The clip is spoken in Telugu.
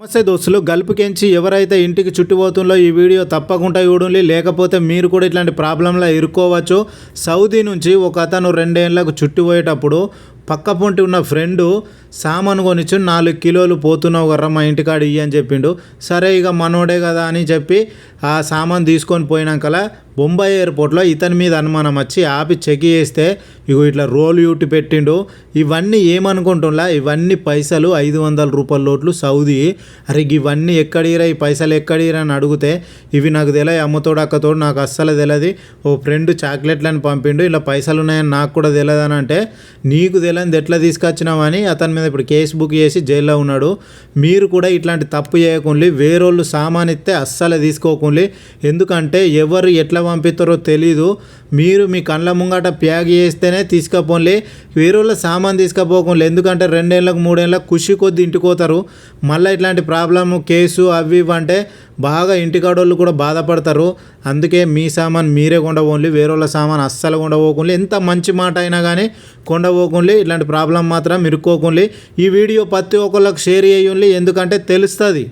నమస్తే దోస్తులు, గల్పుకెంచి ఎవరైతే ఇంటికి చుట్టుపోతుందో ఈ వీడియో తప్పకుండా చూడండి. లేకపోతే మీరు కూడా ఇట్లాంటి ప్రాబ్లంలో ఇరుక్కోవచ్చు. సౌదీ నుంచి ఒక అతను 2 ఏళ్లకు చుట్టిపోయేటప్పుడు పక్క పొంటి ఉన్న ఫ్రెండు సామాను కొనిచ్చు 4 కిలోలు పోతున్నావు కర్ర మా ఇంటికాడ ఇయ్యి అని చెప్పిండు. సరే ఇక మనోడే కదా అని చెప్పి ఆ సామాన్ తీసుకొని పోయినాకలా బొంబాయి ఎయిర్పోర్ట్లో ఇతని మీద అనుమానం వచ్చి ఆపి చెక్ చేస్తే ఇగో ఇట్లా రోల్ యూటి పెట్టిండు. ఇవన్నీ ఏమనుకుంటున్నా, ఇవన్నీ పైసలు 500 రూపాయల నోట్లు సౌదీ. అరే ఇవన్నీ ఎక్కడిరా, ఈ పైసలు ఎక్కడిరా అని అడిగితే ఇవి నాకు తెలియదు, అమ్మతోడు అక్కతోడు నాకు అస్సలు తెలియదు, ఓ ఫ్రెండ్ చాక్లెట్లని పంపిండు, ఇలా పైసలు ఉన్నాయని నాకు కూడా తెలియదు అని అంటే నీకు తెలియదు ఎట్లా తీసుకొచ్చినావని అతని మీద ఇప్పుడు కేసు బుక్ చేసి జైల్లో ఉన్నాడు. మీరు కూడా ఇట్లాంటి తప్పు చేయకుండా వేరోళ్ళు సామాన్ ఇస్తే అస్సలు తీసుకోకుండా, ఎందుకంటే ఎవరు ఎట్లా పంపిస్తారో తెలీదు. మీరు మీ కళ్ళ ముంగట ప్యాక్ చేస్తేనే తీసుకపోలే, వేరోళ్ళ సామాన్ తీసుకపోకుండా. ఎందుకంటే 2 ఏళ్ళకు 3 ఏళ్ళకు ఖుషి కొద్ది ఇంటికోతారు. మళ్ళీ ఇట్లాంటి ప్రాబ్లము కేసు అవి ఇవ్వంటే బాగా ఇంటికాడోళ్ళు కూడా బాధపడతారు. అందుకే మీ సామాన్ మీరే కొండపోండి, వేరేళ్ళ సామాన్ అస్సలు కొండపోకుండా. ఎంత మంచి మాట అయినా కానీ కొండపోకుండా, ఇట్లాంటి ప్రాబ్లం మాత్రం ఇరుక్కోకుండా. ఈ వీడియో ప్రతి ఒక్కళ్ళకి షేర్ చేయండి, ఎందుకంటే తెలుస్తుంది.